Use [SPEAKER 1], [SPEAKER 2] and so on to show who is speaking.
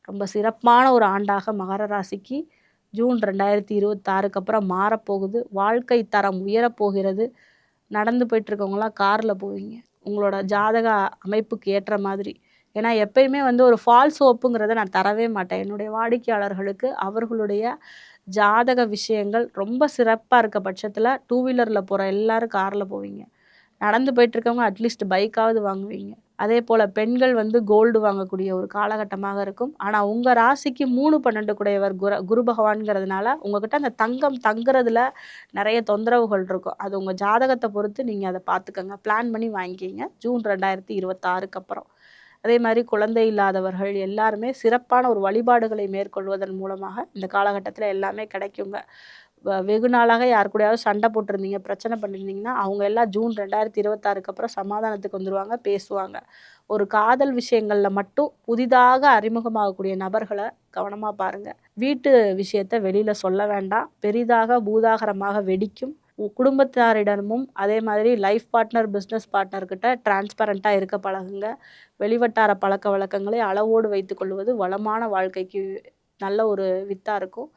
[SPEAKER 1] ரொம்ப சிறப்பான ஒரு ஆண்டாக மகர ராசிக்கு ஜூன் 2026க்கு அப்புறம் மாறப்போகுது. வாழ்க்கை தரம் உயரப்போகிறது. நடந்து போயிட்டுருக்கவங்களாம் காரில் போவீங்க. உங்களோட ஜாதக அமைப்புக்கு ஏற்ற மாதிரி. ஏன்னா எப்பயுமே வந்து ஒரு ஃபால்ஸ் ஹோப்புங்கிறத நான் தரவே மாட்டேன். என்னுடைய வாடிக்கையாளர்களுக்கு அவர்களுடைய ஜாதக விஷயங்கள் ரொம்ப சிறப்பா இருக்க பட்சத்தில, டூ வீலர்ல போற எல்லாரும் கார்ல போவீங்க. நடந்து போயிட்டுருக்கவங்க அட்லீஸ்ட் பைக்காவது வாங்குவீங்க. அதேபோல பெண்கள் வந்து கோல்டு வாங்கக்கூடிய ஒரு காலகட்டமாக இருக்கும். ஆனா உங்க ராசிக்கு 3, 12 குடையவர் குரு பகவான்ங்கிறதுனால, உங்ககிட்ட அந்த தங்கம் தங்குறதுல நெறைய தொந்தரவுகள் இருக்கும். அது உங்க ஜாதகத்த பொறுத்து நீங்க அத பார்த்துக்கங்க. பிளான் பண்ணி வாங்கிக்கிங்க. ஜூன் 2026க்கு அப்புறம். அதே மாரி குழந்தை இல்லாதவர்கள் எல்லாருமே சிறப்பான ஒரு வழிபாடுகளை மேற்கொள்வதன் மூலமாக இந்த காலகட்டத்தில எல்லாமே கிடைக்குங்க. வெகு நாளாக யார் கூடயாவது சண்டை போட்டிருந்தீங்க, பிரச்சனை பண்ணியிருந்தீங்கன்னா, அவங்க எல்லாம் ஜூன் 2026க்கு அப்புறம் சமாதானத்துக்கு வந்துருவாங்க, பேசுவாங்க. ஒரு காதல் விஷயங்கள்ல மட்டும் புதிதாக அறிமுகமாகக்கூடிய நபர்கள கவனமா பாருங்க. வீட்டு விஷயத்த வெளியில சொல்ல வேண்டாம். பெரிதாக பூதாகரமாக வெடிக்கும். குடும்பத்தாரிடமும் அதே மாதிரி லைஃப் பார்ட்னர், பிஸ்னஸ் பார்ட்னர் கிட்ட டிரான்ஸ்பரண்டா இருக்க பழகுங்க. வெளிவட்டார பழக்கவழக்கங்களை அளவோடு வைத்துக்கொள்வது வளமான வாழ்க்கைக்கு நல்ல ஒரு வித்தா இருக்கும்.